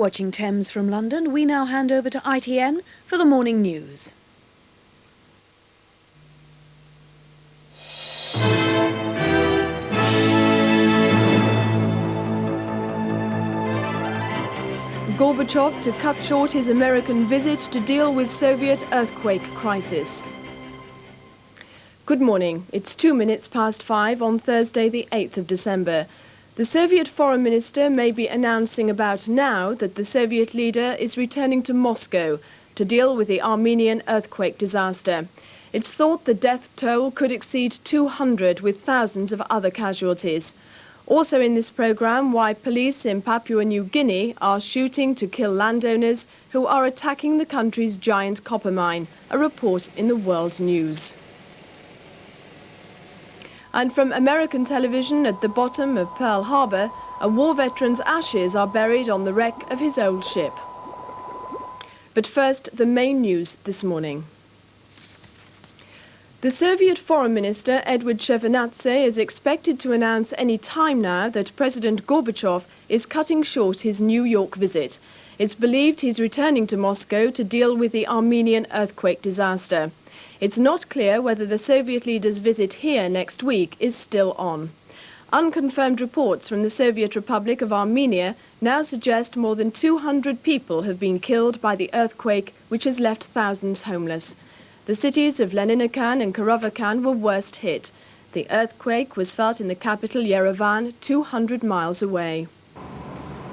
watching Thames from London. We now hand over to ITN for the morning news. Gorbachev to cut short his American visit to deal with Soviet earthquake crisis. Good morning. It's 2 minutes past 5 on Thursday the 8th of December. The Soviet foreign minister may be announcing about now that the Soviet leader is returning to Moscow to deal with the Armenian earthquake disaster. It's thought the death toll could exceed 200 with thousands of other casualties. Also in this programme, why police in Papua New Guinea are shooting to kill landowners who are attacking the country's giant copper mine, a report in the World News. And from American television at the bottom of Pearl Harbor, a war veteran's ashes are buried on the wreck of his old ship. But first, the main news this morning. The Soviet Foreign Minister Eduard Shevardnadze is expected to announce any time now that President Gorbachev is cutting short his New York visit. It's believed he's returning to Moscow to deal with the Armenian earthquake disaster. It's not clear whether the Soviet leader's visit here next week is still on. Unconfirmed reports from the Soviet Republic of Armenia now suggest more than 200 people have been killed by the earthquake, which has left thousands homeless. The cities of Leninakan and Kirovakan were worst hit. The earthquake was felt in the capital Yerevan, 200 miles away.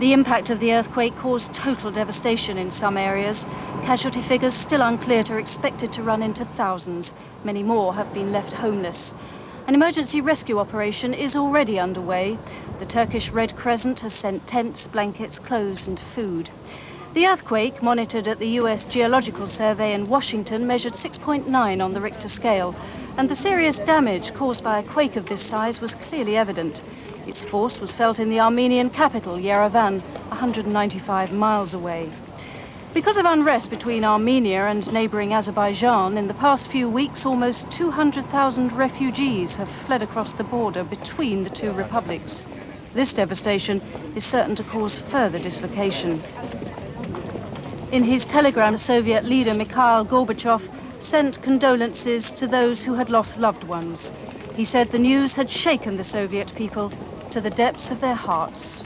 The impact of the earthquake caused total devastation in some areas. Casualty figures still unclear are expected to run into thousands. Many more have been left homeless. An emergency rescue operation is already underway. The Turkish Red Crescent has sent tents, blankets, clothes and food. The earthquake, monitored at the US Geological Survey in Washington, measured 6.9 on the Richter scale, and the serious damage caused by a quake of this size was clearly evident. Its force was felt in the Armenian capital, Yerevan, 195 miles away. Because of unrest between Armenia and neighbouring Azerbaijan, in the past few weeks almost 200,000 refugees have fled across the border between the two republics. This devastation is certain to cause further dislocation. In his telegram, Soviet leader Mikhail Gorbachev sent condolences to those who had lost loved ones. He said the news had shaken the Soviet people to the depths of their hearts.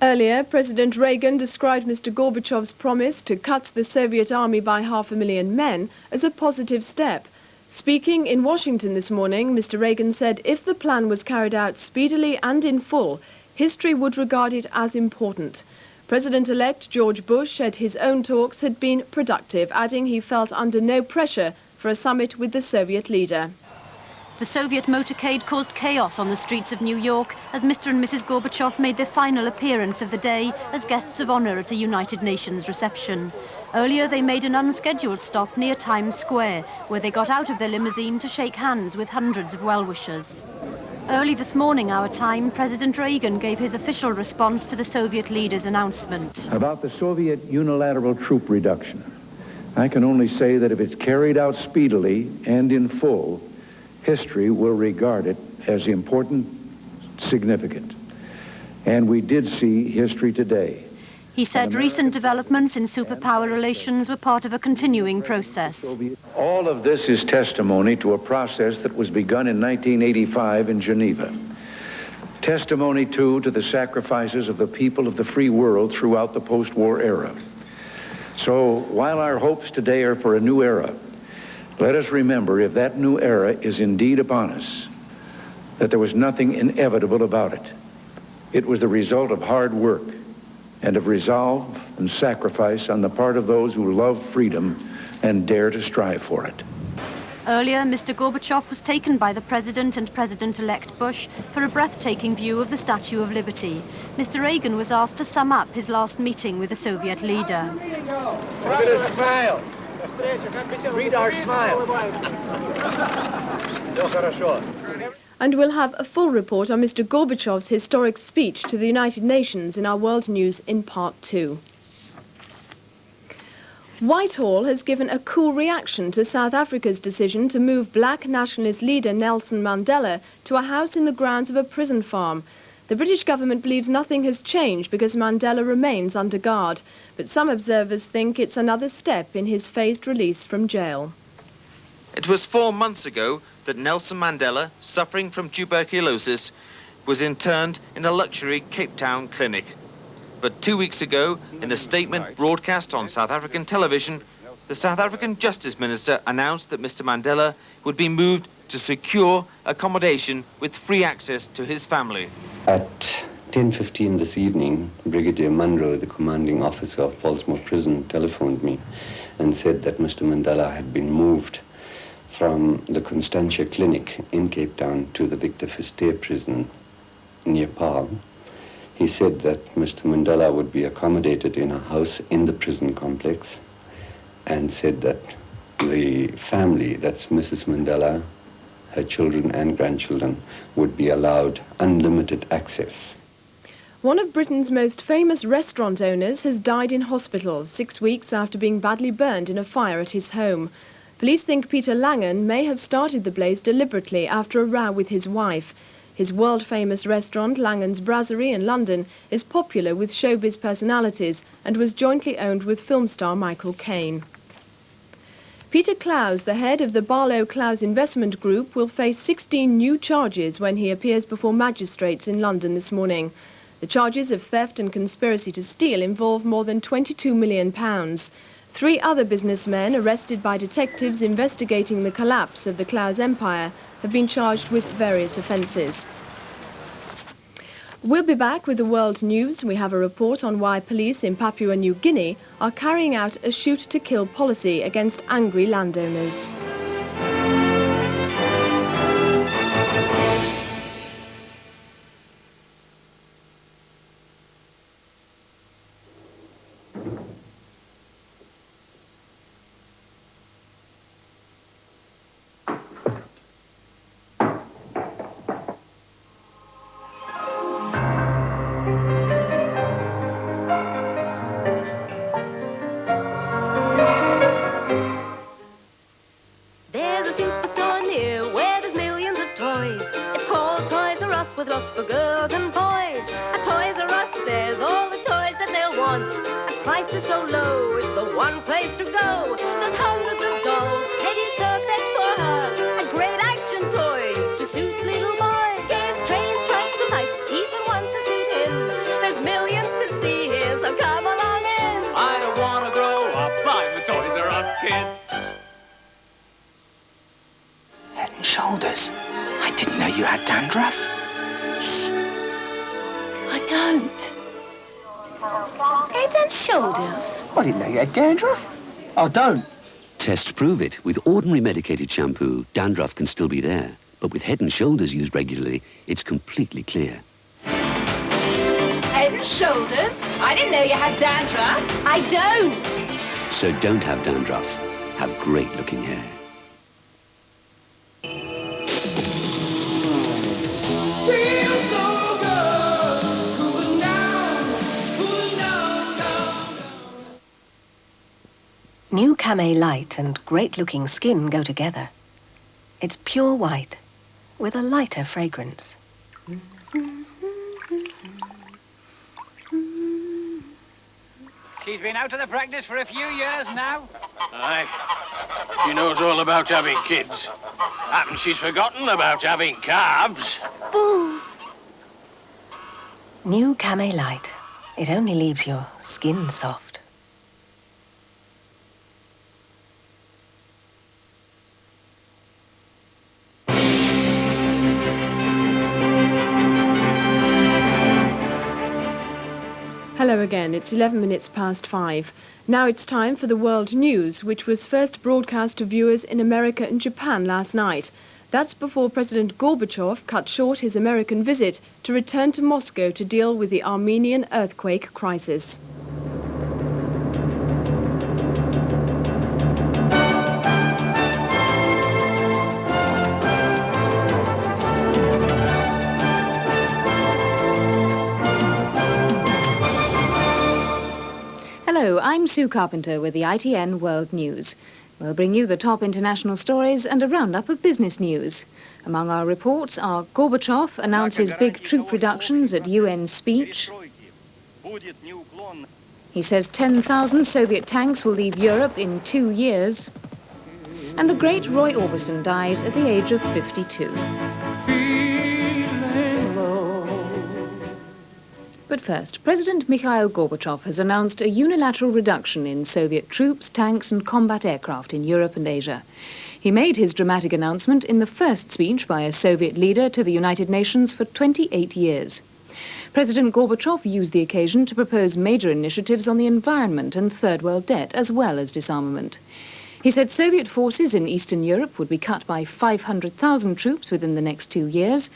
Earlier, President Reagan described Mr. Gorbachev's promise to cut the Soviet army by 500,000 men as a positive step. Speaking in Washington this morning, Mr. Reagan said if the plan was carried out speedily and in full, history would regard it as important. President-elect George Bush said his own talks had been productive, adding he felt under no pressure for a summit with the Soviet leader. The Soviet motorcade caused chaos on the streets of New York as Mr. and Mrs. Gorbachev made their final appearance of the day as guests of honor at a United Nations reception. Earlier, they made an unscheduled stop near Times Square, where they got out of their limousine to shake hands with hundreds of well-wishers. Early this morning, our time, President Reagan gave his official response to the Soviet leader's announcement. About the Soviet unilateral troop reduction, I can only say that if it's carried out speedily and in full, history will regard it as important, significant. And we did see history today. He said recent developments in superpower relations were part of a continuing process. All of this is testimony to a process that was begun in 1985 in Geneva. Testimony, too, to the sacrifices of the people of the free world throughout the post-war era. So, while our hopes today are for a new era, let us remember, if that new era is indeed upon us, that there was nothing inevitable about it. It was the result of hard work and of resolve and sacrifice on the part of those who love freedom and dare to strive for it. Earlier, Mr. Gorbachev was taken by the President and President-elect Bush for a breathtaking view of the Statue of Liberty. Mr. Reagan was asked to sum up his last meeting with the Soviet leader. Look at his smile. Read our smile. And we'll have a full report on Mr. Gorbachev's historic speech to the United Nations in our World News in Part 2. Whitehall has given a cool reaction to South Africa's decision to move black nationalist leader Nelson Mandela to a house in the grounds of a prison farm. The British government believes nothing has changed because Mandela remains under guard, but some observers think it's another step in his phased release from jail. It was 4 months ago that Nelson Mandela, suffering from tuberculosis, was interned in a luxury Cape Town clinic. But 2 weeks ago, in a statement broadcast on South African television, the South African Justice Minister announced that Mr. Mandela would be moved to secure accommodation with free access to his family. At 10:15 this evening, Brigadier Munro, the commanding officer of Portsmouth Prison, telephoned me and said that Mr. Mandela had been moved from the Constantia Clinic in Cape Town to the Victor Verster prison near Paarl. He said that Mr. Mandela would be accommodated in a house in the prison complex, and said that the family, that's Mrs. Mandela, her children and grandchildren, would be allowed unlimited access. One of Britain's most famous restaurant owners has died in hospital 6 weeks after being badly burned in a fire at his home. Police think Peter Langen may have started the blaze deliberately after a row with his wife. His world-famous restaurant, Langen's Brasserie in London, is popular with showbiz personalities and was jointly owned with film star Michael Caine. Peter Clowes, the head of the Barlow Clowes Investment Group, will face 16 new charges when he appears before magistrates in London this morning. The charges of theft and conspiracy to steal involve more than £22 million. 3 other businessmen, arrested by detectives investigating the collapse of the Clowes empire, have been charged with various offences. We'll be back with the world news. We have a report on why police in Papua New Guinea are carrying out a shoot-to-kill policy against angry landowners. with lots for girls and boys. At Toys R Us, there's all the toys that they'll want. And price is so low, it's the one place to go. There's hundreds of dolls, Teddy's perfect for her, and great action toys to suit little boys. Games, trains, trucks, and lights, even one to suit him. There's millions to see here, so come along in. I don't want to grow up, I'm a Toys R Us kid. Head and Shoulders. I didn't know you had dandruff. Shh. I don't. Head and Shoulders? I didn't know you had dandruff. I don't. Tests prove it. With ordinary medicated shampoo, dandruff can still be there. But with Head and Shoulders used regularly, it's completely clear. Head and Shoulders? I didn't know you had dandruff. I don't. So don't have dandruff. Have great-looking hair. New Camay Light and great-looking skin go together. It's pure white with a lighter fragrance. She's been out of the practice for a few years now. Aye. She knows all about having kids. Happens she's forgotten about having calves. Balls. New Camay Light. It only leaves your skin soft. Hello again, it's 11 minutes past 5. Now it's time for the world news, which was first broadcast to viewers in America and Japan last night. That's before President Gorbachev cut short his American visit to return to Moscow to deal with the Armenian earthquake crisis. Hello, I'm Sue Carpenter with the ITN World News. We'll bring you the top international stories and a roundup of business news. Among our reports are Gorbachev announces big troop reductions at UN speech. He says 10,000 Soviet tanks will leave Europe in 2 years. And the great Roy Orbison dies at the age of 52. But first, President Mikhail Gorbachev has announced a unilateral reduction in Soviet troops, tanks and combat aircraft in Europe and Asia. He made his dramatic announcement in the first speech by a Soviet leader to the United Nations for 28 years. President Gorbachev used the occasion to propose major initiatives on the environment and Third World debt, as well as disarmament. He said Soviet forces in Eastern Europe would be cut by 500,000 troops within the next 2 years,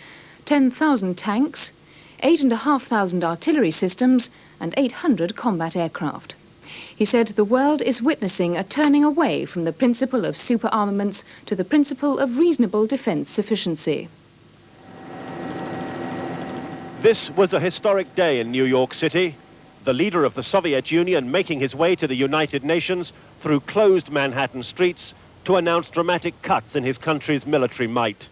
10,000 tanks, 8,500 artillery systems and 800 combat aircraft. He said the world is witnessing a turning away from the principle of superarmaments to the principle of reasonable defence sufficiency. This was a historic day in New York City. The leader of the Soviet Union making his way to the United Nations through closed Manhattan streets to announce dramatic cuts in his country's military might.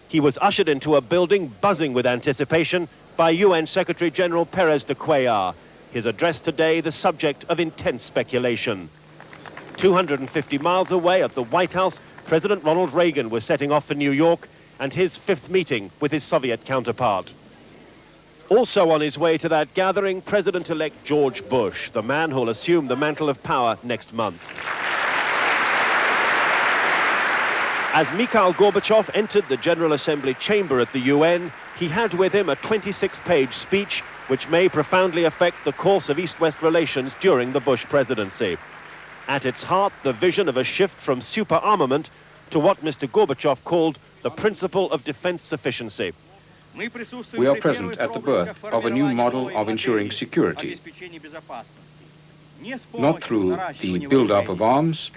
He was ushered into a building buzzing with anticipation by UN Secretary-General Pérez de Cuéllar. His address today the subject of intense speculation. 250 miles away at the White House, President Ronald Reagan was setting off for New York and his 5th meeting with his Soviet counterpart. Also on his way to that gathering, President-elect George Bush, the man who'll assume the mantle of power next month. As Mikhail Gorbachev entered the General Assembly chamber at the UN, he had with him a 26-page speech which may profoundly affect the course of East-West relations during the Bush presidency. At its heart, the vision of a shift from superarmament to what Mr. Gorbachev called the principle of defense sufficiency. We are present at the birth of a new model of ensuring security, not through the build-up of arms,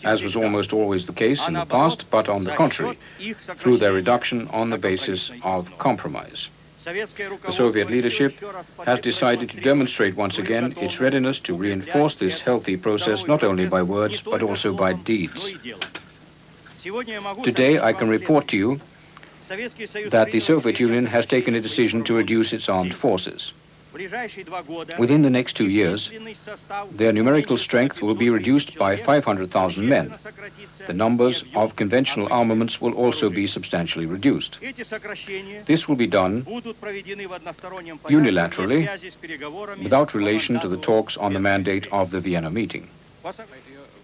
as was almost always the case in the past, but on the contrary, through their reduction on the basis of compromise. The Soviet leadership has decided to demonstrate once again its readiness to reinforce this healthy process not only by words, but also by deeds. Today I can report to you that the Soviet Union has taken a decision to reduce its armed forces. Within the next 2 years, their numerical strength will be reduced by 500,000 men. The numbers of conventional armaments will also be substantially reduced. This will be done unilaterally, without relation to the talks on the mandate of the Vienna meeting.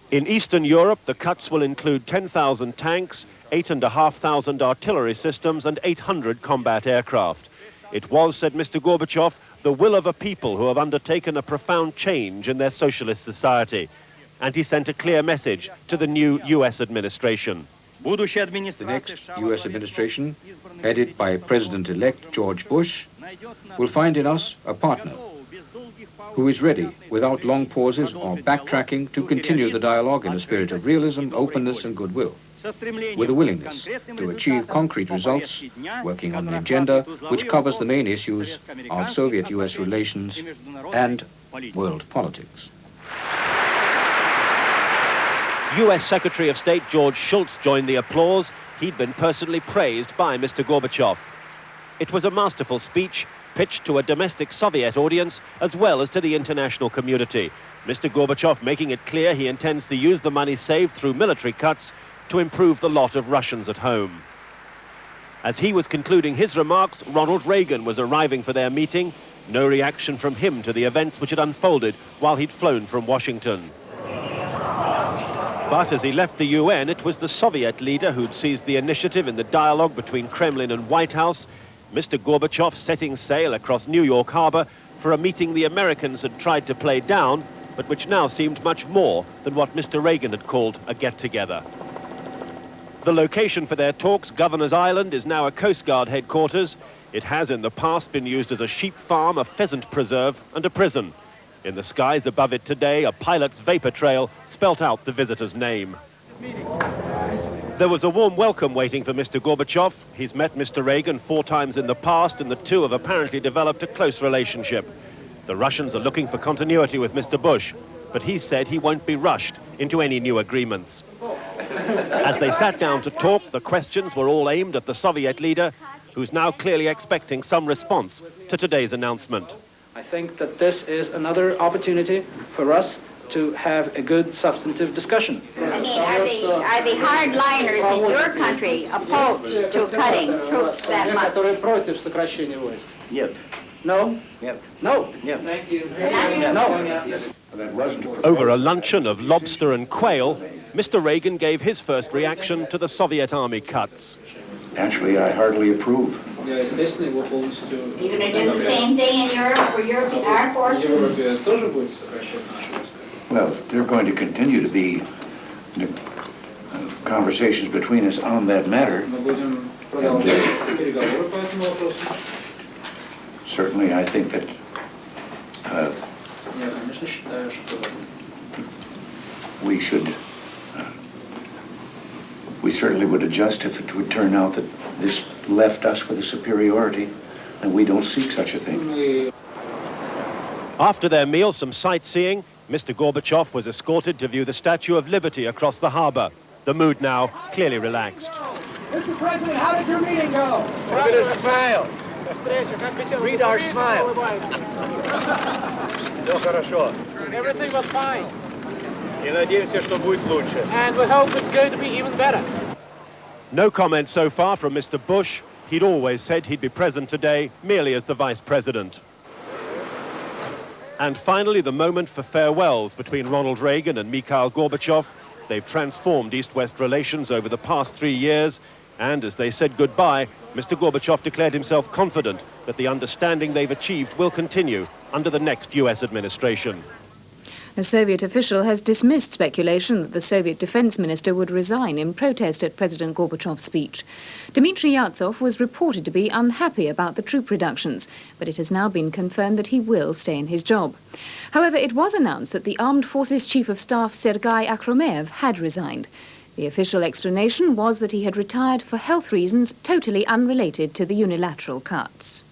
In Eastern Europe, the cuts will include 10,000 tanks, 8,500 artillery systems and 800 combat aircraft. It was, said Mr. Gorbachev, the will of a people who have undertaken a profound change in their socialist society. And he sent a clear message to the new US administration. The next US administration, headed by President-elect George Bush, will find in us a partner who is ready, without long pauses or backtracking, to continue the dialogue in a spirit of realism, openness and goodwill, with a willingness to achieve concrete results, working on an agenda which covers the main issues of Soviet-US relations and world politics. US Secretary of State George Shultz joined the applause. He'd been personally praised by Mr. Gorbachev. It was a masterful speech, pitched to a domestic Soviet audience as well as to the international community. Mr. Gorbachev making it clear he intends to use the money saved through military cuts to improve the lot of Russians at home. As he was concluding his remarks, Ronald Reagan was arriving for their meeting. No reaction from him to the events which had unfolded while he'd flown from Washington. But as he left the UN, it was the Soviet leader who'd seized the initiative in the dialogue between Kremlin and White House. Mr. Gorbachev setting sail across New York Harbor for a meeting the Americans had tried to play down, but which now seemed much more than what Mr. Reagan had called a get-together. The location for their talks, Governor's Island, is now a Coast Guard headquarters. It has in the past been used as a sheep farm, a pheasant preserve and a prison. In the skies above it today, a pilot's vapor trail spelt out the visitor's name. There was a warm welcome waiting for Mr. Gorbachev. He's met Mr. Reagan 4 times in the past, and the two have apparently developed a close relationship. The Russians are looking for continuity with Mr. Bush. but he said he won't be rushed into any new agreements. As they sat down to talk, the questions were all aimed at the Soviet leader, who's now clearly expecting some response to today's announcement. I think that this is another opportunity for us to have a good substantive discussion. I mean, are the hardliners in your country opposed to cutting troops that much? Против сокращения войск? Нет. No? Нет. No? Нет. Thank you. No. Over a luncheon of lobster and quail, Mr. Reagan gave his first reaction to the Soviet army cuts. Actually, I hardly approve. Are you going to do the same thing in Europe for European armed forces? Well, there are going to continue to be conversations between us on that matter. Certainly, I think that we certainly would adjust if it would turn out that this left us with a superiority, and we don't seek such a thing. After their meal, some sightseeing, Mr. Gorbachev was escorted to view the Statue of Liberty across the harbour. The mood now clearly relaxed. Mr. President, how did your meeting go? Look at his smile. Read our smile. Everything was fine. And we hope it's going to be even better. No comment so far from Mr. Bush. He'd always said he'd be present today merely as the Vice President. And finally, the moment for farewells between Ronald Reagan and Mikhail Gorbachev. They've transformed East-West relations over the past 3 years, and as they said goodbye, Mr. Gorbachev declared himself confident that the understanding they've achieved will continue under the next US administration. A Soviet official has dismissed speculation that the Soviet defense minister would resign in protest at President Gorbachev's speech. Dmitry Yatsev was reported to be unhappy about the troop reductions, but it has now been confirmed that he will stay in his job. However, it was announced that the Armed Forces Chief of Staff Sergei Akhromeyev had resigned. The official explanation was that he had retired for health reasons totally unrelated to the unilateral cuts.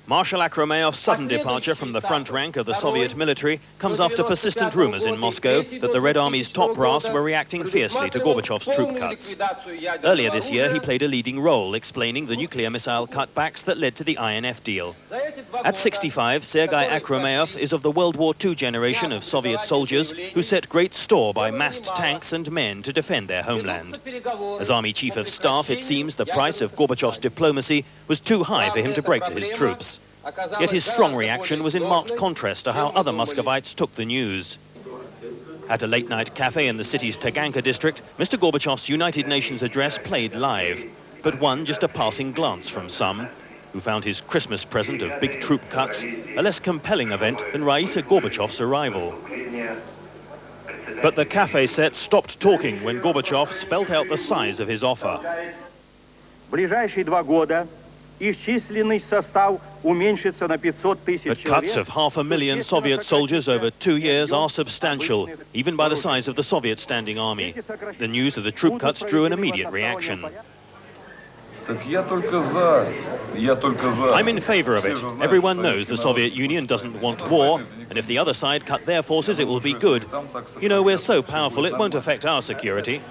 Marshal Akhromayev's sudden departure from the front rank of the Soviet military comes after persistent rumors in Moscow that the Red Army's top brass were reacting fiercely to Gorbachev's troop cuts. Earlier this year, he played a leading role explaining the nuclear missile cutbacks that led to the INF deal. At 65, Sergei Akhromayev is of the World War II generation of Soviet soldiers who set great store by massed tanks and men to defend their homeland. As Army Chief of Staff, it seems the price of Gorbachev's diplomacy was too high for him to break to his troops. Yet his strong reaction was in marked contrast to how other Muscovites took the news. At a late-night cafe in the city's Taganka district, Mr. Gorbachev's United Nations address played live, but won just a passing glance from some, who found his Christmas present of big troop cuts a less compelling event than Raisa Gorbachev's arrival. But the cafe set stopped talking when Gorbachev spelt out the size of his offer. But cuts of 500,000 Soviet soldiers over 2 years are substantial, even by the size of the Soviet standing army. The news of the troop cuts drew an immediate reaction. I'm in favor of it. Everyone knows the Soviet Union doesn't want war, and if the other side cut their forces, it will be good. You know, we're so powerful, it won't affect our security.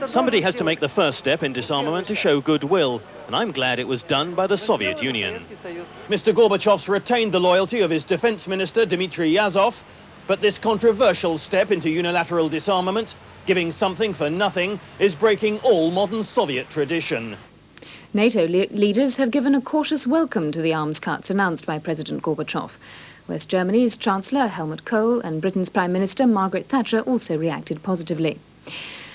Somebody has to make the first step in disarmament to show goodwill, and I'm glad it was done by the Soviet Union. Mr. Gorbachev's retained the loyalty of his defense minister, Dmitry Yatsev, but this controversial step into unilateral disarmament, giving something for nothing, is breaking all modern Soviet tradition. NATO leaders have given a cautious welcome to the arms cuts announced by President Gorbachev. West Germany's Chancellor Helmut Kohl and Britain's Prime Minister Margaret Thatcher also reacted positively.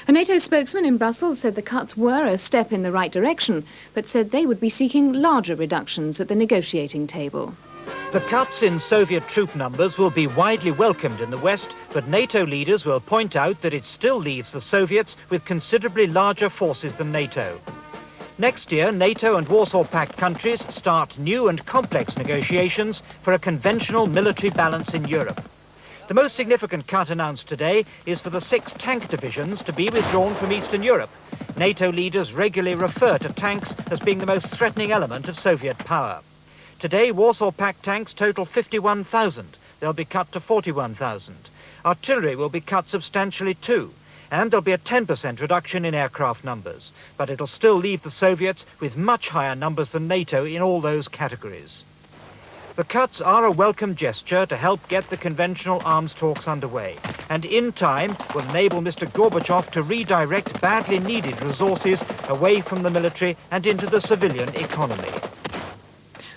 A NATO spokesman in Brussels said the cuts were a step in the right direction, but said they would be seeking larger reductions at the negotiating table. The cuts in Soviet troop numbers will be widely welcomed in the West, but NATO leaders will point out that it still leaves the Soviets with considerably larger forces than NATO. Next year, NATO and Warsaw Pact countries start new and complex negotiations for a conventional military balance in Europe. The most significant cut announced today is for the 6 tank divisions to be withdrawn from Eastern Europe. NATO leaders regularly refer to tanks as being the most threatening element of Soviet power. Today, Warsaw Pact tanks total 51,000. They'll be cut to 41,000. Artillery will be cut substantially too, and there'll be a 10% reduction in aircraft numbers. But it'll still leave the Soviets with much higher numbers than NATO in all those categories. The cuts are a welcome gesture to help get the conventional arms talks underway, and in time will enable Mr. Gorbachev to redirect badly needed resources away from the military and into the civilian economy.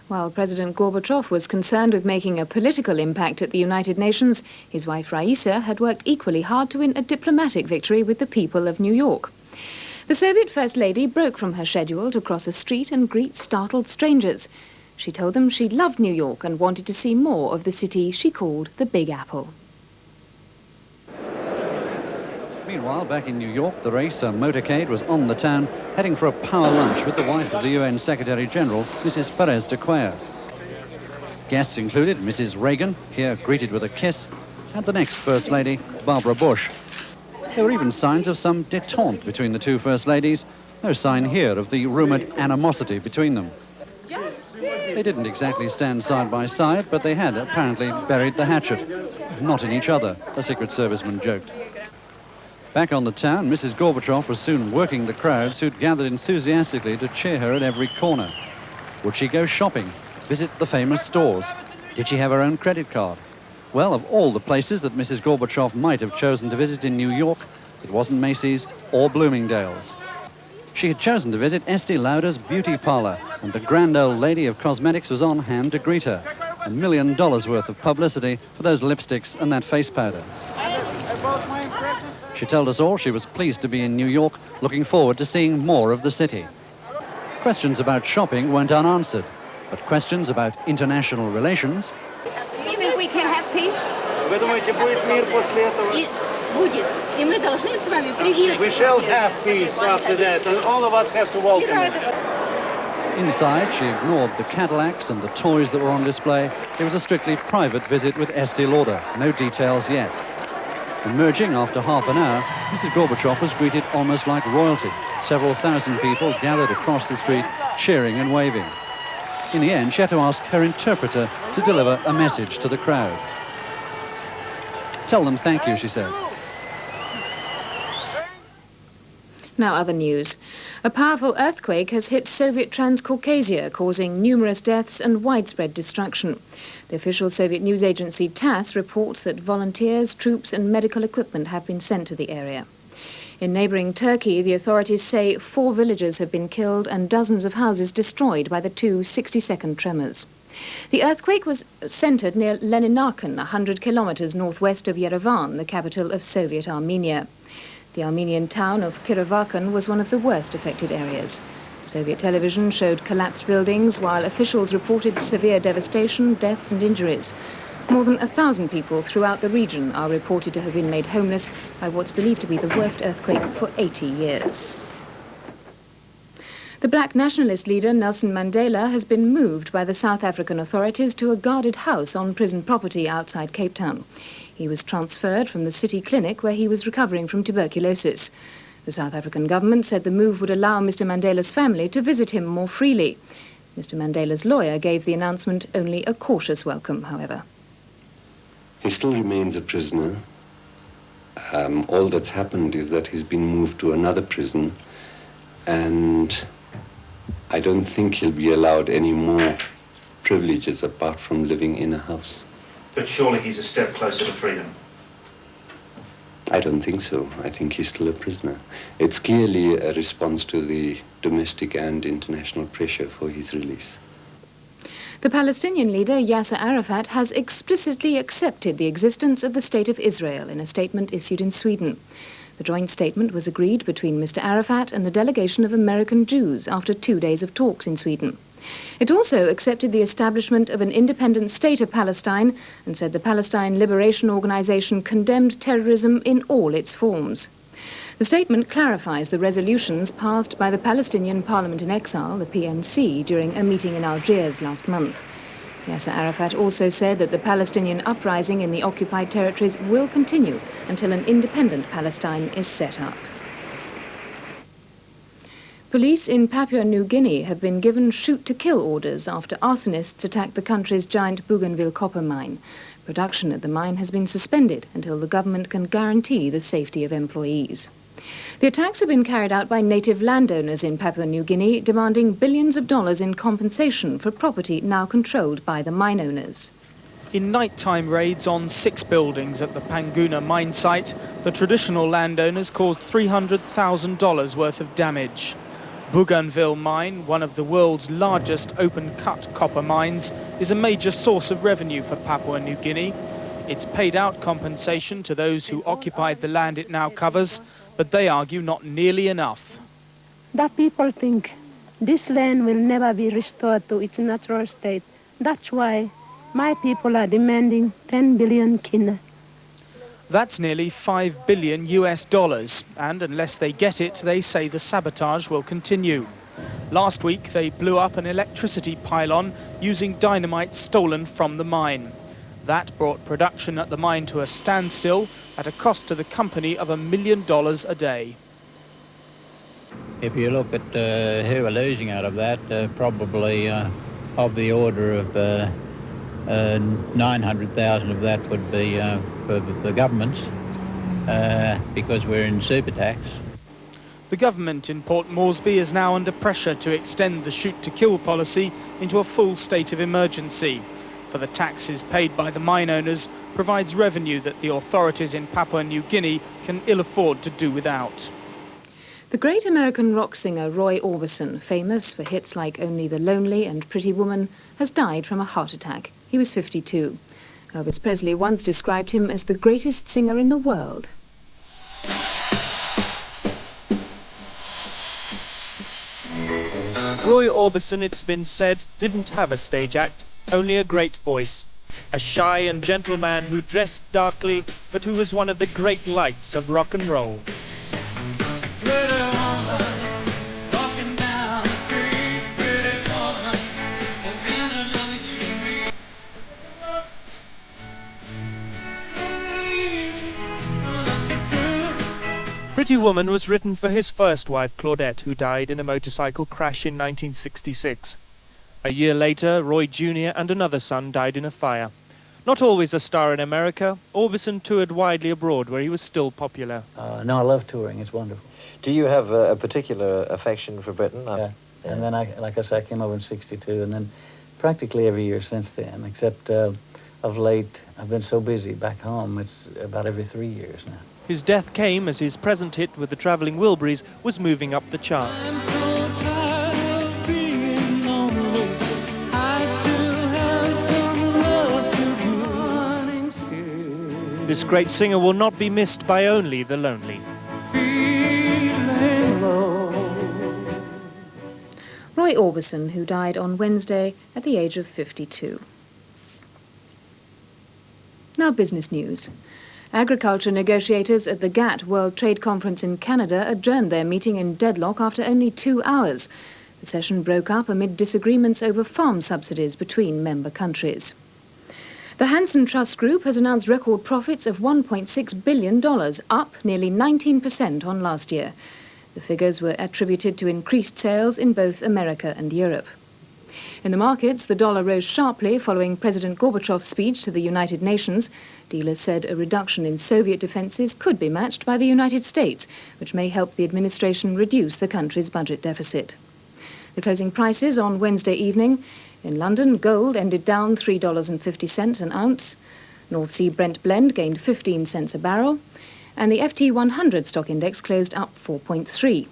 While President Gorbachev was concerned with making a political impact at the United Nations, his wife Raisa had worked equally hard to win a diplomatic victory with the people of New York. The Soviet First Lady broke from her schedule to cross a street and greet startled strangers. She told them she loved New York and wanted to see more of the city she called the Big Apple. Meanwhile, back in New York, the racer motorcade was on the town, heading for a power lunch with the wife of the UN Secretary-General, Mrs. Perez de Cuellar. Guests included Mrs. Reagan, here greeted with a kiss, and the next First Lady, Barbara Bush. There were even signs of some détente between the two First Ladies, no sign here of the rumoured animosity between them. They didn't exactly stand side by side, but they had apparently buried the hatchet. Not in each other, a Secret Serviceman joked. Back on the town, Mrs. Gorbachev was soon working the crowds who'd gathered enthusiastically to cheer her at every corner. Would she go shopping? Visit the famous stores? Did she have her own credit card? Well, of all the places that Mrs. Gorbachev might have chosen to visit in New York, it wasn't Macy's or Bloomingdale's. She had chosen to visit Estee Lauder's beauty parlor, and the grand old lady of cosmetics was on hand to greet her. $1 million worth of publicity for those lipsticks and that face powder. She told us all she was pleased to be in New York, looking forward to seeing more of the city. Questions about shopping weren't unanswered, but questions about international relations... You think we can have peace? We shall have peace after that, and all of us have to welcome it. Inside, she ignored the Cadillacs and the toys that were on display. It was a strictly private visit with Estee Lauder. No details yet. Emerging after half an hour, Mrs. Gorbachev was greeted almost like royalty. Several thousand people gathered across the street, cheering and waving. In the end, she had to ask her interpreter to deliver a message to the crowd. Tell them thank you, she said. Now other news. A powerful earthquake has hit Soviet Transcaucasia, causing numerous deaths and widespread destruction. The official Soviet news agency TASS reports that volunteers, troops and medical equipment have been sent to the area. In neighbouring Turkey, the authorities say 4 villagers have been killed and dozens of houses destroyed by the 2 60-second tremors. The earthquake was centred near Leninarkan, 100 kilometres northwest of Yerevan, the capital of Soviet Armenia. The Armenian town of Kirovakan was one of the worst affected areas. Soviet television showed collapsed buildings, while officials reported severe devastation, deaths and injuries. More than 1,000 people throughout the region are reported to have been made homeless by what's believed to be the worst earthquake for 80 years. The black nationalist leader Nelson Mandela has been moved by the South African authorities to a guarded house on prison property outside Cape Town. He was transferred from the city clinic where he was recovering from tuberculosis. The South African government said the move would allow Mr. Mandela's family to visit him more freely. Mr. Mandela's lawyer gave the announcement only a cautious welcome, however. He still remains a prisoner. All that's happened is that he's been moved to another prison, and I don't think he'll be allowed any more privileges apart from living in a house. But surely he's a step closer to freedom. I don't think so. I think he's still a prisoner. It's clearly a response to the domestic and international pressure for his release. The Palestinian leader Yasser Arafat has explicitly accepted the existence of the State of Israel in a statement issued in Sweden. The joint statement was agreed between Mr. Arafat and a delegation of American Jews after 2 days of talks in Sweden. It also accepted the establishment of an independent state of Palestine and said the Palestine Liberation Organization condemned terrorism in all its forms. The statement clarifies the resolutions passed by the Palestinian Parliament in Exile, the PNC, during a meeting in Algiers last month. Yasser Arafat also said that the Palestinian uprising in the occupied territories will continue until an independent Palestine is set up. Police in Papua New Guinea have been given shoot-to-kill orders after arsonists attacked the country's giant Bougainville copper mine. Production at the mine has been suspended until the government can guarantee the safety of employees. The attacks have been carried out by native landowners in Papua New Guinea, demanding billions of dollars in compensation for property now controlled by the mine owners. In nighttime raids on 6 buildings at the Panguna mine site, the traditional landowners caused $300,000 worth of damage. Bougainville mine, one of the world's largest open-cut copper mines, is a major source of revenue for Papua New Guinea. It's paid out compensation to those who occupied the land it now covers, but they argue not nearly enough. The people think this land will never be restored to its natural state. That's why my people are demanding 10 billion kina. That's nearly $5 billion US, and unless they get it, they say the sabotage will continue. Last week, they blew up an electricity pylon using dynamite stolen from the mine. That brought production at the mine to a standstill at a cost to the company of $1 million a day. If you look at who are losing out of that, probably of the order of 900,000 of that would be for the governments, because we're in super tax. The government in Port Moresby is now under pressure to extend the shoot-to-kill policy into a full state of emergency. For the taxes paid by the mine owners provides revenue that the authorities in Papua New Guinea can ill afford to do without. The great American rock singer Roy Orbison, famous for hits like Only the Lonely and Pretty Woman, has died from a heart attack. He was 52. Elvis Presley once described him as the greatest singer in the world. Roy Orbison, it's been said, didn't have a stage act, only a great voice. A shy and gentle man who dressed darkly, but who was one of the great lights of rock and roll. Pretty Woman was written for his first wife, Claudette, who died in a motorcycle crash in 1966. A year later, Roy Jr. and another son died in a fire. Not always a star in America, Orbison toured widely abroad where he was still popular. No, I love touring. It's wonderful. Do you have a particular affection for Britain? Yeah. And then, like I said, I came over in '62, and then practically every year since then, except of late, I've been so busy back home, it's about every 3 years now. His death came as his present hit with the Travelling Wilburys was moving up the charts. This great singer will not be missed by only the lonely. Roy Orbison, who died on Wednesday at the age of 52. Now business news. Agriculture negotiators at the GATT World Trade Conference in Canada adjourned their meeting in deadlock after only 2 hours. The session broke up amid disagreements over farm subsidies between member countries. The Hanson Trust Group has announced record profits of $1.6 billion, up nearly 19% on last year. The figures were attributed to increased sales in both America and Europe. In the markets, the dollar rose sharply following President Gorbachev's speech to the United Nations. Dealers said a reduction in Soviet defences could be matched by the United States, which may help the administration reduce the country's budget deficit. The closing prices on Wednesday evening. In London, gold ended down $3.50 an ounce. North Sea Brent blend gained 15 cents a barrel. And the FT 100 stock index closed up 4.3.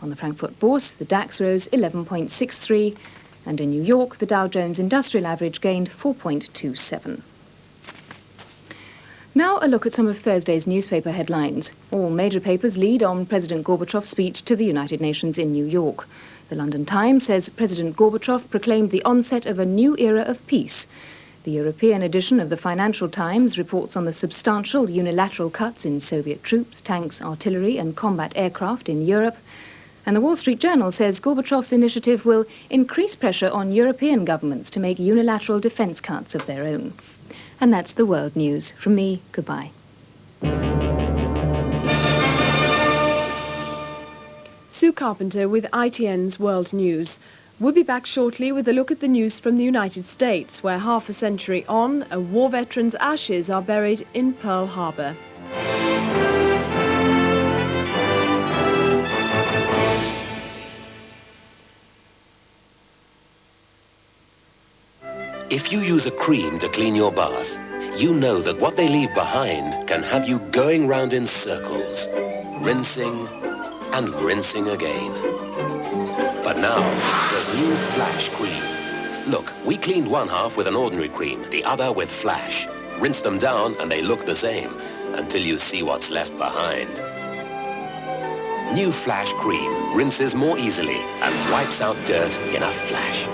On the Frankfurt Bourse, the DAX rose 11.63. And in New York, the Dow Jones Industrial Average gained 4.27. Now a look at some of Thursday's newspaper headlines. All major papers lead on President Gorbachev's speech to the United Nations in New York. The London Times says President Gorbachev proclaimed the onset of a new era of peace. The European edition of the Financial Times reports on the substantial unilateral cuts in Soviet troops, tanks, artillery and combat aircraft in Europe. And the Wall Street Journal says Gorbachev's initiative will increase pressure on European governments to make unilateral defence cuts of their own. And that's the world news. From me, goodbye. Sue Carpenter with ITN's World News. We'll be back shortly with a look at the news from the United States, where half a century on, a war veteran's ashes are buried in Pearl Harbor. If you use a cream to clean your bath, you know that what they leave behind can have you going round in circles, rinsing and rinsing again. But now, there's new Flash cream. Look, we cleaned one half with an ordinary cream, the other with Flash. Rinse them down and they look the same, until you see what's left behind. New Flash cream rinses more easily and wipes out dirt in a flash.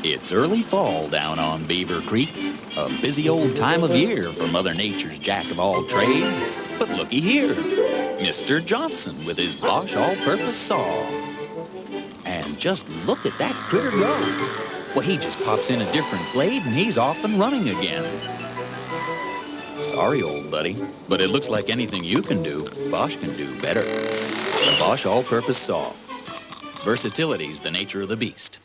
It's early fall down on Beaver Creek, a busy old time of year for Mother Nature's jack of all trades. But looky here, Mr. Johnson with his Bosch all-purpose saw. And just look at that critter go. Well, he just pops in a different blade and he's off and running again. Sorry, old buddy, but it looks like anything you can do, Bosch can do better. The Bosch all-purpose saw. Versatility's the nature of the beast.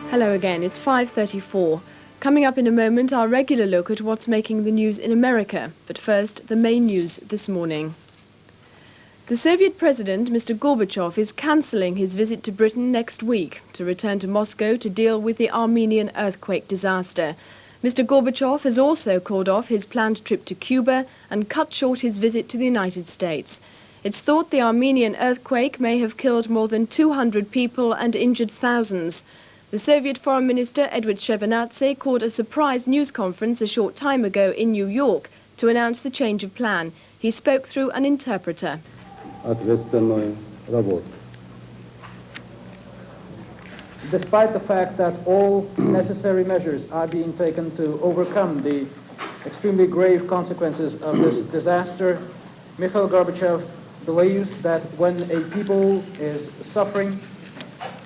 Hello again, it's 5:34. Coming up in a moment, our regular look at what's making the news in America. But first, the main news this morning. The Soviet President, Mr. Gorbachev, is cancelling his visit to Britain next week to return to Moscow to deal with the Armenian earthquake disaster. Mr. Gorbachev has also called off his planned trip to Cuba and cut short his visit to the United States. It's thought the Armenian earthquake may have killed more than 200 people and injured thousands. The Soviet Foreign Minister Edward Shevardnadze called a surprise news conference a short time ago in New York to announce the change of plan. He spoke through an interpreter. Despite the fact that all necessary measures are being taken to overcome the extremely grave consequences of this disaster, Mikhail Gorbachev believes that when a people is suffering,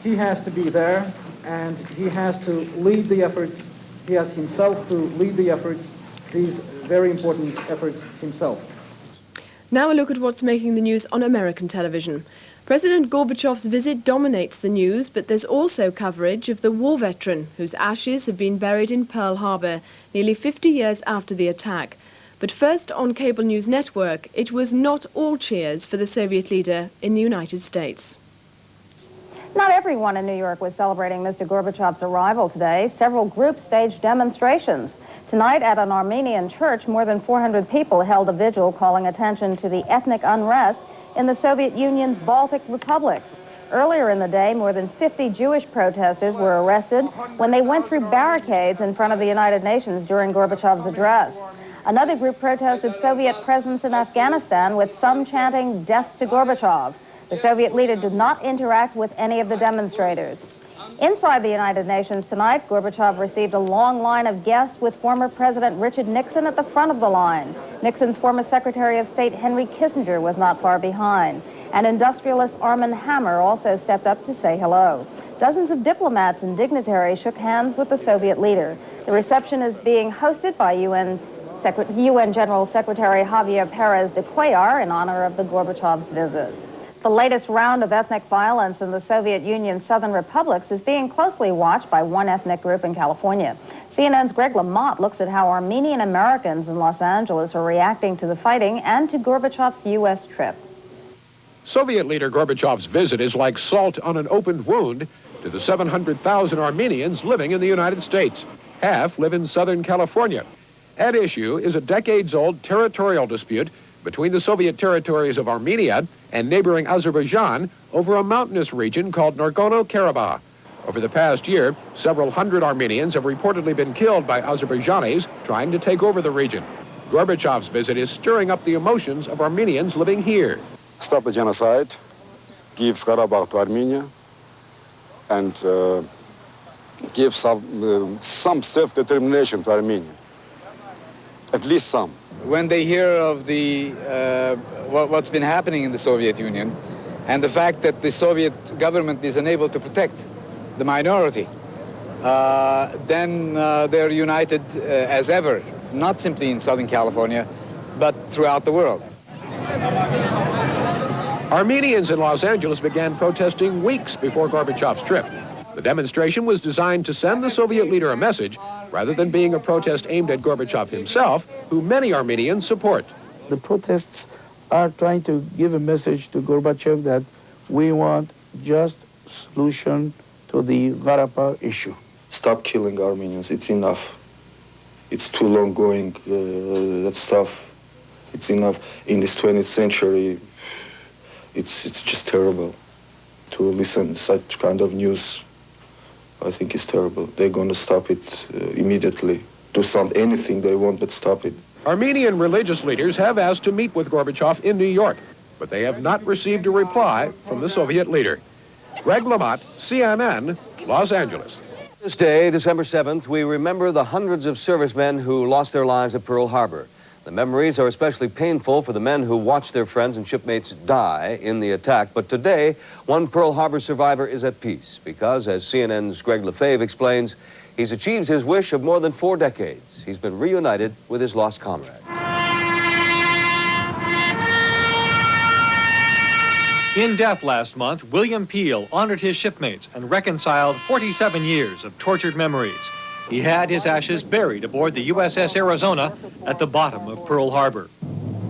he has to be there and he has to lead the efforts. He has himself to lead the efforts, these very important efforts himself. Now a look at what's making the news on American television. President Gorbachev's visit dominates the news, but there's also coverage of the war veteran whose ashes have been buried in Pearl Harbor nearly 50 years after the attack. But first, on cable news network, it was not all cheers for the Soviet leader in the United States. Not everyone in New York was celebrating Mr. Gorbachev's arrival today. Several groups staged demonstrations. Tonight at an Armenian church, more than 400 people held a vigil calling attention to the ethnic unrest in the Soviet Union's Baltic republics. Earlier in the day, more than 50 Jewish protesters were arrested when they went through barricades in front of the United Nations during Gorbachev's address. Another group protested Soviet presence in Afghanistan, with some chanting "Death to Gorbachev." The Soviet leader did not interact with any of the demonstrators. Inside the United Nations tonight, Gorbachev received a long line of guests, with former President Richard Nixon at the front of the line. Nixon's former Secretary of State Henry Kissinger was not far behind. And industrialist Armand Hammer also stepped up to say hello. Dozens of diplomats and dignitaries shook hands with the Soviet leader. The reception is being hosted by UN General Secretary Javier Perez de Cuellar in honor of the Gorbachev's visit. The latest round of ethnic violence in the Soviet Union's southern republics is being closely watched by one ethnic group in California. CNN's Greg Lamont looks at how Armenian Americans in Los Angeles are reacting to the fighting and to Gorbachev's U.S. trip. Soviet leader Gorbachev's visit is like salt on an opened wound to the 700,000 Armenians living in the United States. Half live in Southern California. At issue is a decades-old territorial dispute between the Soviet territories of Armenia and neighboring Azerbaijan over a mountainous region called Nagorno-Karabakh. Over the past year, several hundred Armenians have reportedly been killed by Azerbaijanis trying to take over the region. Gorbachev's visit is stirring up the emotions of Armenians living here. Stop the genocide, give Karabakh to Armenia, and give some self-determination to Armenia. At least some. When they hear of the what's been happening in the Soviet Union and the fact that the Soviet government is unable to protect the minority, then they're united as ever, not simply in Southern California, but throughout the world. Armenians in Los Angeles began protesting weeks before Gorbachev's trip. The demonstration was designed to send the Soviet leader a message rather than being a protest aimed at Gorbachev himself, who many Armenians support. The protests are trying to give a message to Gorbachev that we want just solution to the Karabakh issue. Stop killing Armenians, it's enough. It's too long going, that stuff. It's enough. In this 20th century, it's just terrible to listen to such kind of news. I think it's terrible. They're going to stop it immediately. Do anything they want, but stop it. Armenian religious leaders have asked to meet with Gorbachev in New York, but they have not received a reply from the Soviet leader. Greg Lamont, CNN, Los Angeles. This day, December 7th, we remember the hundreds of servicemen who lost their lives at Pearl Harbor. The memories are especially painful for the men who watched their friends and shipmates die in the attack. But today, one Pearl Harbor survivor is at peace because, as CNN's Greg Lefebvre explains, he's achieved his wish of more than 4 decades. He's been reunited with his lost comrade. In death last month, William Peel honored his shipmates and reconciled 47 years of tortured memories. He had his ashes buried aboard the USS Arizona at the bottom of Pearl Harbor.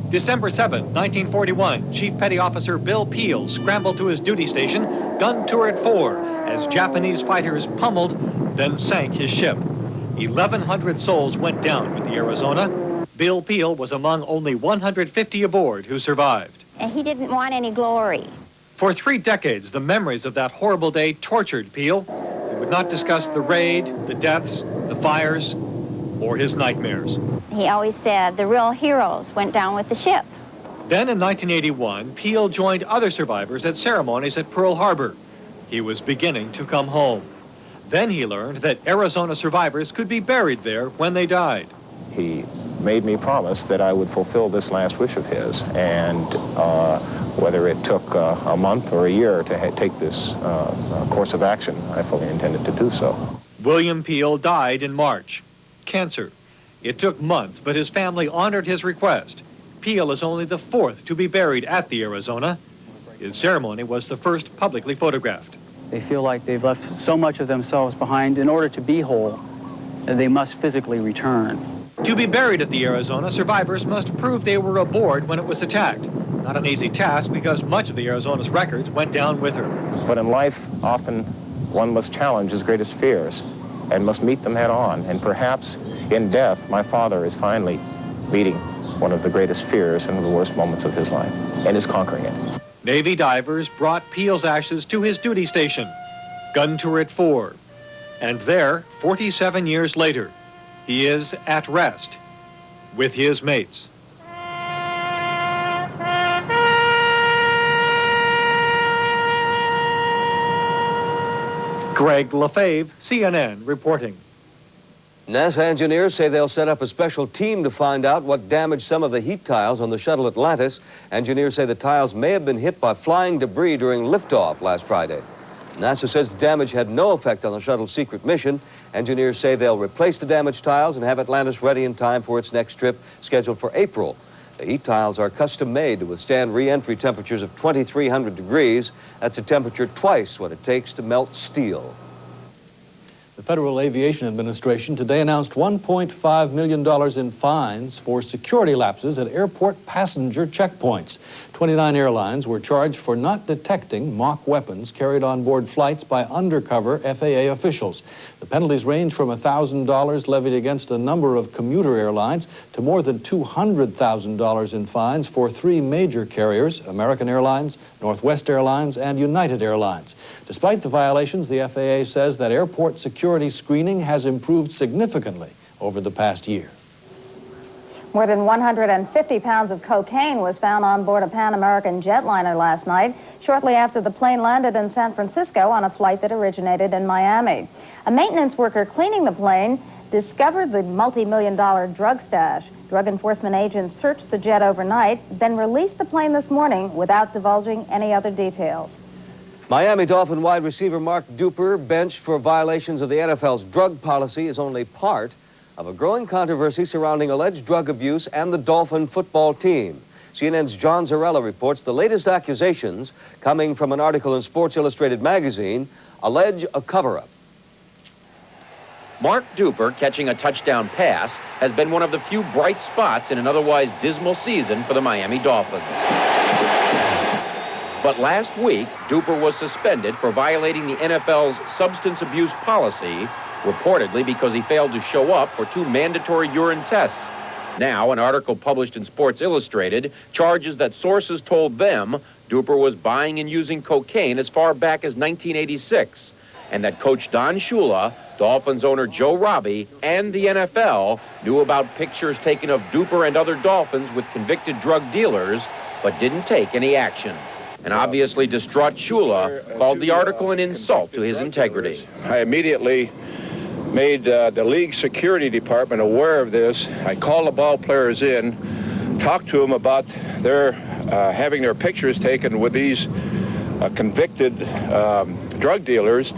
December 7, 1941, Chief Petty Officer Bill Peel scrambled to his duty station, gun turret 4, as Japanese fighters pummeled, then sank his ship. 1,100 souls went down with the Arizona. Bill Peel was among only 150 aboard who survived. And he didn't want any glory. For 3 decades, the memories of that horrible day tortured Peel. He would not discuss the raid, the deaths, the fires, or his nightmares. He always said the real heroes went down with the ship. Then in 1981, Peel joined other survivors at ceremonies at Pearl Harbor. He was beginning to come home. Then he learned that Arizona survivors could be buried there when they died. He made me promise that I would fulfill this last wish of his, and whether it took a month or a year to take this course of action, I fully intended to do so. William Peel died in March. Cancer. It took months, but his family honored his request. Peel is only the 4th to be buried at the Arizona. His ceremony was the first publicly photographed. They feel like they've left so much of themselves behind. In order to be whole, they must physically return. To be buried at the Arizona, survivors must prove they were aboard when it was attacked. Not an easy task because much of the Arizona's records went down with her. But in life, often one must challenge his greatest fears and must meet them head on. And perhaps in death, my father is finally meeting one of the greatest fears and the worst moments of his life and is conquering it. Navy divers brought Peel's ashes to his duty station, gun turret 4. And there, 47 years later, he is at rest with his mates. Greg Lefebvre, CNN, reporting. NASA engineers say they'll set up a special team to find out what damaged some of the heat tiles on the shuttle Atlantis. Engineers say the tiles may have been hit by flying debris during liftoff last Friday. NASA says the damage had no effect on the shuttle's secret mission. Engineers say they'll replace the damaged tiles and have Atlantis ready in time for its next trip, scheduled for April. The heat tiles are custom made to withstand re-entry temperatures of 2,300 degrees. That's a temperature twice what it takes to melt steel. The Federal Aviation Administration today announced $1.5 million in fines for security lapses at airport passenger checkpoints. 29 airlines were charged for not detecting mock weapons carried on board flights by undercover FAA officials. The penalties range from $1,000 levied against a number of commuter airlines to more than $200,000 in fines for 3 major carriers: American Airlines, Northwest Airlines, and United Airlines. Despite the violations, the FAA says that airport security screening has improved significantly over the past year. More than 150 pounds of cocaine was found on board a Pan American jetliner last night, shortly after the plane landed in San Francisco on a flight that originated in Miami. A maintenance worker cleaning the plane discovered the multi-million-dollar drug stash. Drug enforcement agents searched the jet overnight, then released the plane this morning without divulging any other details. Miami Dolphin wide receiver Mark Duper, benched for violations of the NFL's drug policy, is only part of a growing controversy surrounding alleged drug abuse and the Dolphin football team. CNN's John Zarella reports the latest accusations, coming from an article in Sports Illustrated magazine, allege a cover-up. Mark Duper catching a touchdown pass has been one of the few bright spots in an otherwise dismal season for the Miami Dolphins. But last week, Duper was suspended for violating the NFL's substance abuse policy, reportedly because he failed to show up for 2 mandatory urine tests. Now, an article published in Sports Illustrated charges that sources told them Duper was buying and using cocaine as far back as 1986, and that Coach Don Shula, Dolphins owner Joe Robbie, and the NFL knew about pictures taken of Duper and other Dolphins with convicted drug dealers, but didn't take any action. An obviously distraught Shula called the article an insult to his integrity. I immediately made the league security department aware of this. I called the ball players in, talked to them about their having their pictures taken with these convicted drug dealers,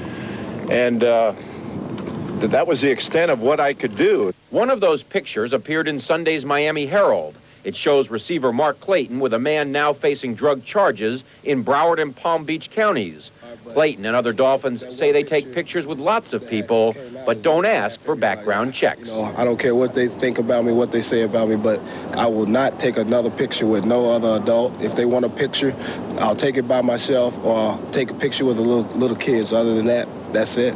and that was the extent of what I could do. One of those pictures appeared in Sunday's Miami Herald. It shows receiver Mark Clayton with a man now facing drug charges in Broward and Palm Beach counties. Clayton and other Dolphins say they take pictures with lots of people, but don't ask for background checks. I don't care what they think about me, what they say about me, but I will not take another picture with no other adult. If they want a picture, I'll take it by myself, or I'll take a picture with the little kids. Other than that, that's it.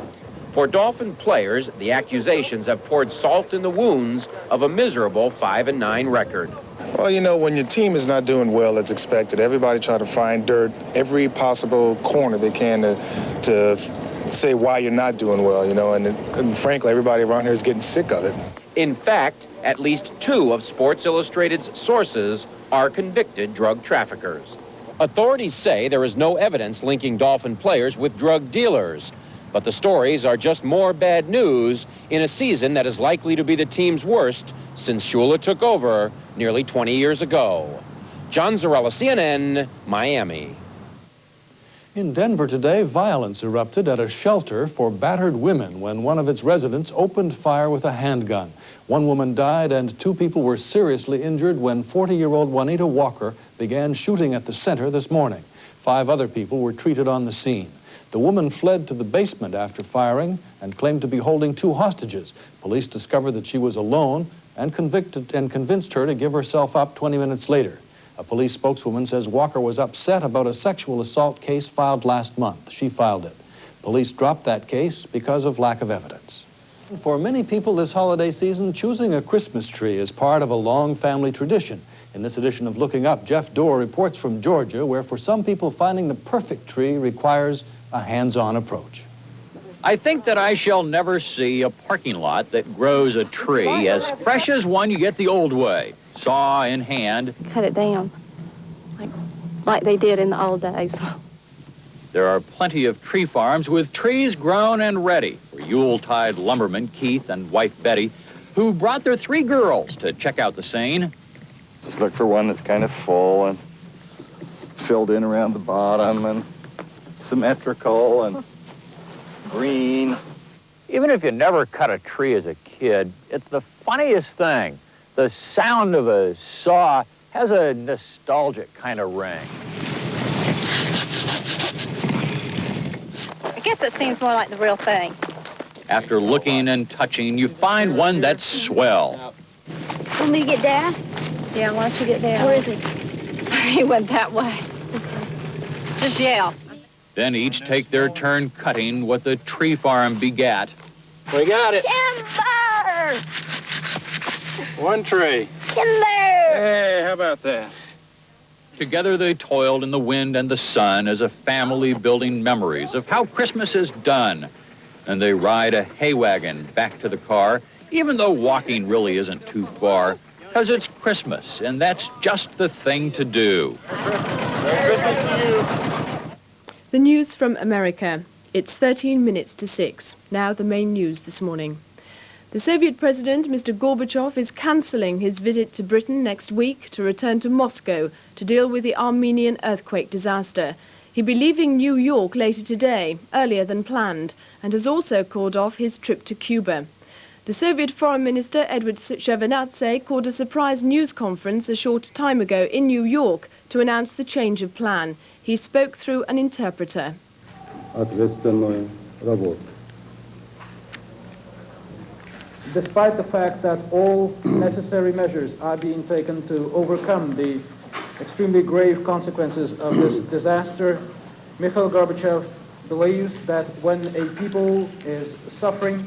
For Dolphin players, the accusations have poured salt in the wounds of a miserable 5-9 record. Well, you know, when your team is not doing well as expected, everybody try to find dirt every possible corner they can to say why you're not doing well, you know, and frankly, everybody around here is getting sick of it. In fact, at least 2 of Sports Illustrated's sources are convicted drug traffickers. Authorities say there is no evidence linking Dolphin players with drug dealers, but the stories are just more bad news in a season that is likely to be the team's worst since Shula took over nearly 20 years ago. John Zarella, CNN, Miami. In Denver today, violence erupted at a shelter for battered women when one of its residents opened fire with a handgun. 1 woman died and 2 people were seriously injured when 40-year-old Juanita Walker began shooting at the center this morning. 5 other people were treated on the scene. The woman fled to the basement after firing and claimed to be holding 2 hostages. Police discovered that she was alone and convinced her to give herself up 20 minutes later. A police spokeswoman says Walker was upset about a sexual assault case filed last month. She filed it. Police dropped that case because of lack of evidence. For many people this holiday season, choosing a Christmas tree is part of a long family tradition. In this edition of Looking Up, Jeff Dorr reports from Georgia, where for some people finding the perfect tree requires a hands-on approach. I think that I shall never see a parking lot that grows a tree as fresh as one you get the old way, saw in hand. Cut it down, like they did in the old days. There are plenty of tree farms with trees grown and ready for Yuletide lumbermen Keith and wife Betty, who brought their 3 girls to check out the scene. Just look for one that's kind of full and filled in around the bottom and symmetrical and green. Even if you never cut a tree as a kid, it's the funniest thing. The sound of a saw has a nostalgic kind of ring. I guess it seems more like the real thing. After looking and touching, you find one that's swell. Want me to get Dad? Yeah, why don't you get Dad? Where is he? He went that way. Just yell. Then each take their turn cutting what the tree farm begat. We got it. Timber! One tree. Timber! Hey, how about that? Together they toiled in the wind and the sun as a family building memories of how Christmas is done. And they ride a hay wagon back to the car, even though walking really isn't too far, because it's Christmas, and that's just the thing to do. Merry Christmas to you. The news from America. It's 13 minutes to 6. Now the main news this morning. The Soviet President, Mr. Gorbachev, is cancelling his visit to Britain next week to return to Moscow to deal with the Armenian earthquake disaster. He'll be leaving New York later today, earlier than planned, and has also called off his trip to Cuba. The Soviet Foreign Minister, Edward Shevardnadze, called a surprise news conference a short time ago in New York to announce the change of plan. He spoke through an interpreter. Despite the fact that all necessary measures are being taken to overcome the extremely grave consequences of this disaster, Mikhail Gorbachev believes that when a people is suffering,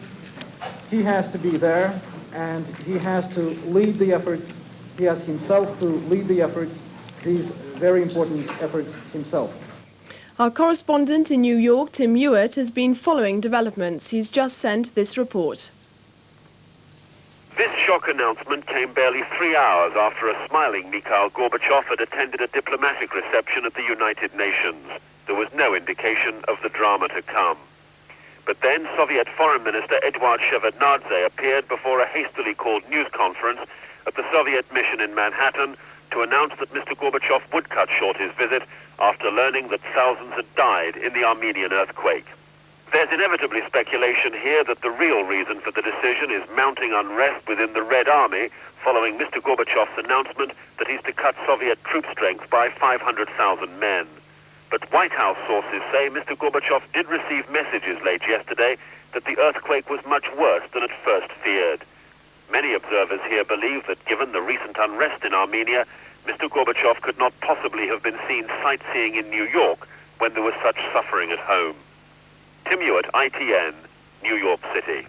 he has to be there and he has to lead the efforts. He has himself to lead the efforts, these very important efforts himself. Our correspondent in New York, Tim Hewitt, has been following developments. He's just sent this report. This shock announcement came barely 3 hours after a smiling Mikhail Gorbachev had attended a diplomatic reception at the United Nations. There was no indication of the drama to come. But then Soviet Foreign Minister Eduard Shevardnadze appeared before a hastily called news conference at the Soviet mission in Manhattan to announce that Mr. Gorbachev would cut short his visit after learning that thousands had died in the Armenian earthquake. There's inevitably speculation here that the real reason for the decision is mounting unrest within the Red Army following Mr. Gorbachev's announcement that he's to cut Soviet troop strength by 500,000 men. But White House sources say Mr. Gorbachev did receive messages late yesterday that the earthquake was much worse than at first feared. Many observers here believe that given the recent unrest in Armenia, Mr. Gorbachev could not possibly have been seen sightseeing in New York when there was such suffering at home. Tim Hewitt, ITN, New York City.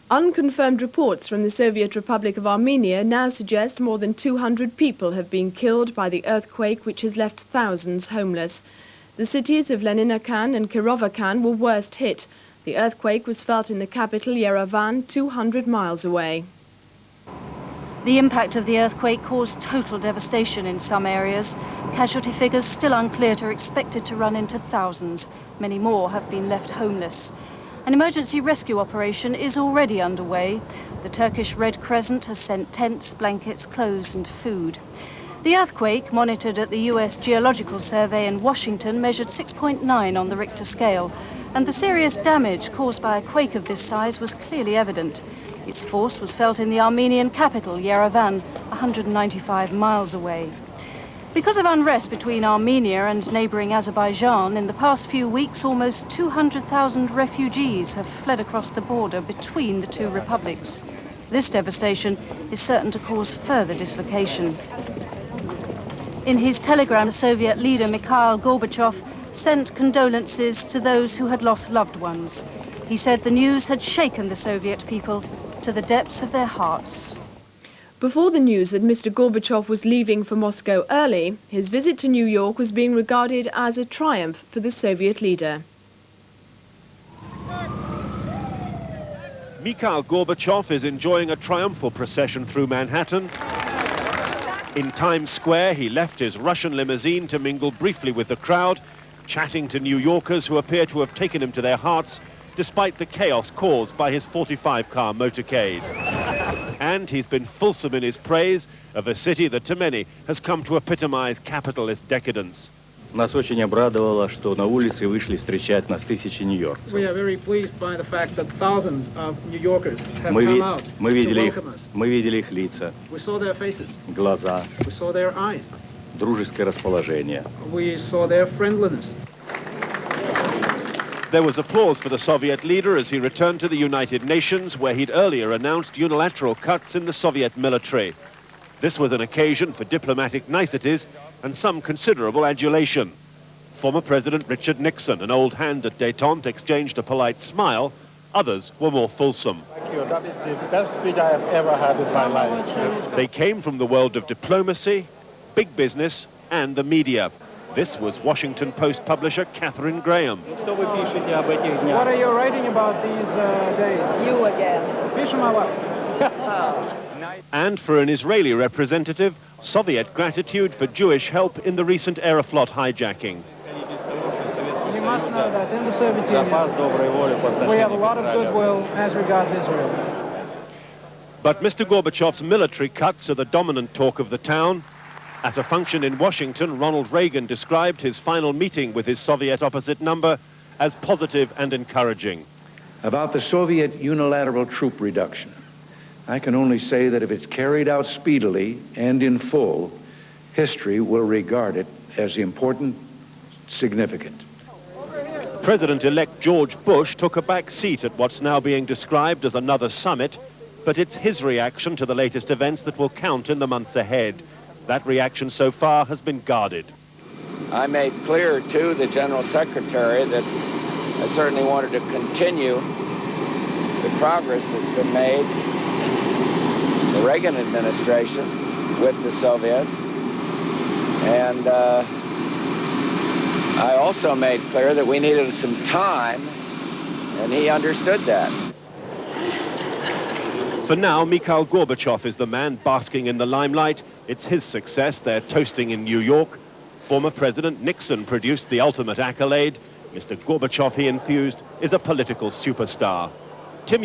Unconfirmed reports from the Soviet Republic of Armenia now suggest more than 200 people have been killed by the earthquake, which has left thousands homeless. The cities of Leninakan and Kirovakan were worst hit. The earthquake was felt in the capital, Yerevan, 200 miles away. The impact of the earthquake caused total devastation in some areas. Casualty figures still unclear are expected to run into thousands. Many more have been left homeless. An emergency rescue operation is already underway. The Turkish Red Crescent has sent tents, blankets, clothes and food. The earthquake, monitored at the US Geological Survey in Washington, measured 6.9 on the Richter scale, and the serious damage caused by a quake of this size was clearly evident. Its force was felt in the Armenian capital, Yerevan, 195 miles away. Because of unrest between Armenia and neighboring Azerbaijan, in the past few weeks, almost 200,000 refugees have fled across the border between the two republics. This devastation is certain to cause further dislocation. In his telegram, Soviet leader Mikhail Gorbachev sent condolences to those who had lost loved ones. He said the news had shaken the Soviet people to the depths of their hearts. Before the news that Mr. Gorbachev was leaving for Moscow early, his visit to New York was being regarded as a triumph for the Soviet leader. Mikhail Gorbachev is enjoying a triumphal procession through Manhattan. In Times Square, he left his Russian limousine to mingle briefly with the crowd, chatting to New Yorkers who appear to have taken him to their hearts, despite the chaos caused by his 45-car motorcade. And he's been fulsome in his praise of a city that to many has come to epitomize capitalist decadence. Нас очень обрадовало, что на улице вышли встречать нас тысячи нью-йоркцев. We are very pleased by the fact that thousands of New Yorkers have Мы come out видели to их welcome us. Мы видели их лица, We saw their faces. глаза, We saw their eyes. дружеское расположение. We saw their friendliness. There was applause for the Soviet leader as he returned to the United Nations, where he'd earlier announced unilateral cuts in the Soviet military. This was an occasion for diplomatic niceties and some considerable adulation. Former President Richard Nixon, an old hand at détente, exchanged a polite smile. Others were more fulsome. Thank you. That is the best speech I have ever had in my life. They came from the world of diplomacy, big business, and the media. This was Washington Post publisher Catherine Graham. What are you writing about these days? You again. Пишем о вас. And for an Israeli representative, Soviet gratitude for Jewish help in the recent Aeroflot hijacking. You must know that in the Soviet Union, we have a lot of goodwill as regards Israel. But Mr. Gorbachev's military cuts are the dominant talk of the town. At a function in Washington, Ronald Reagan described his final meeting with his Soviet opposite number as positive and encouraging. About the Soviet unilateral troop reduction, I can only say that if it's carried out speedily and in full, history will regard it as important, significant. President-elect George Bush took a back seat at what's now being described as another summit, but it's his reaction to the latest events that will count in the months ahead. That reaction so far has been guarded. I made clear to the General Secretary that I certainly wanted to continue the progress that's been made in the Reagan administration with the Soviets. And I also made clear that we needed some time, and he understood that. For now, Mikhail Gorbachev is the man basking in the limelight. It's his success they're toasting in New York. Former President Nixon produced the ultimate accolade. Mr. Gorbachev, he infused, is a political superstar. Tim